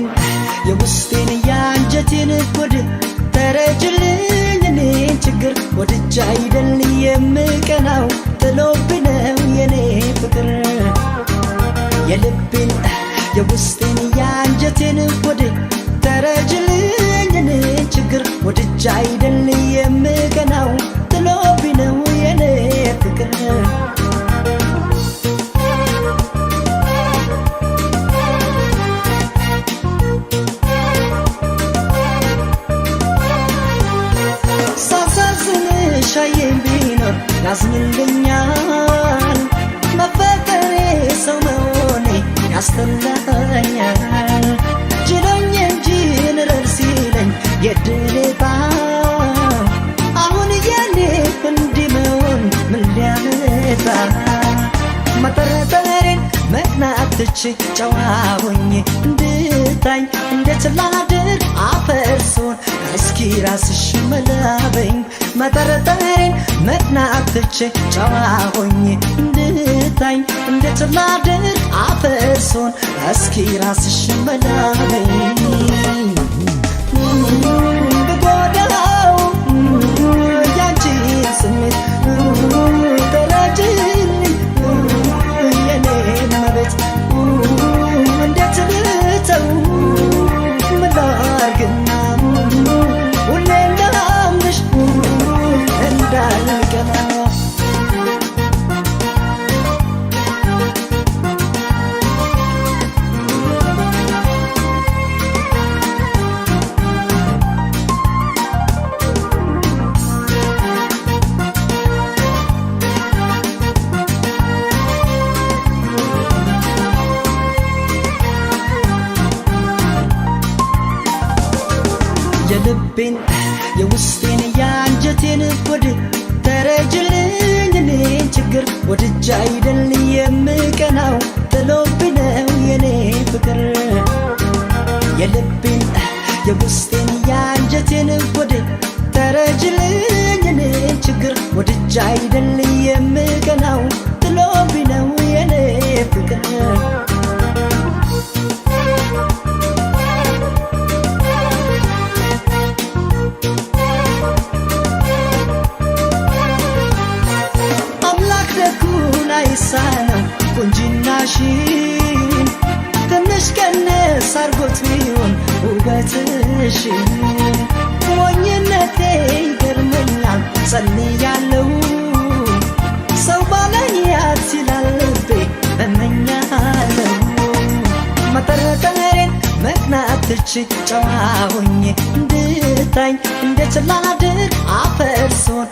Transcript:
የልቤን የውስጤን ያንጀቴን ጉድ ተረጅልኝ እኔን ችግር ወድጄ አይደል የምቀናው ጥሎብኝ ነው የኔ ፍቅር የልቤን የውስጤን ያንጀቴን ጉድ ተረጅልኝ እኔን ችግር ወድጄ አይደል የምቀናው ጥሎብኝ ነው የኔ ፍቅር ሻዬን ቢኖር ያዝንልኛል መፈቀሬ ሰው መሆኔ ያስተላኛል ችሎኝ እንጂ ንረር ሲለኝ የድሌታ አሁን የኔ እንዲህ መሆን ምን ሊያመጣ መጠረጠሬን መቅናት ትቼ ጨዋ ሆኜ እንድታኝ እንዴት ላድርግ አፈርሶን እስኪ ራስሽ መላበኝ መጠረጠሬን መቅናት ትቼ ጨዋ ሆኜ እንድታኝ እንዴት ላድርግ አፈርሶን እስኪ ራስሽ መላበኝ ብጎዳው ያንቺን ስሜት ተረጅልኝ የኔን መቤት እንዴት ልተው ምን ላርግና ሁሌ እንዳምንሽ እንዳልቀና የልቤን የውስጤን ያንጀቴን ጉድ ተረጅልኝ እኔን ችግር ወድጄ አይደል የምቀናው ጥሎብኝ ነው የኔ ፍቅር የልቤን የውስጤን ያንጀቴን ጉድ ተረጅልኝ እኔን ችግር ወድጄ አይደል የምቀናው ጥሎብኝ ነው የኔ ፍቅር ሳነው ቁንጅናሽን ትንሽ ቀነስ አርጎት ቢሆን ውበትሽን ሞኝነቴ ይገርመኛል ጸልያለሁ ሰው ባላያት ይላል ልቤ እመኛለሁ መጠረጠሬን መቅናት ትቼ ጨዋ ሆኜ እንድታኝ እንዴት ላድርግ አፈርሶን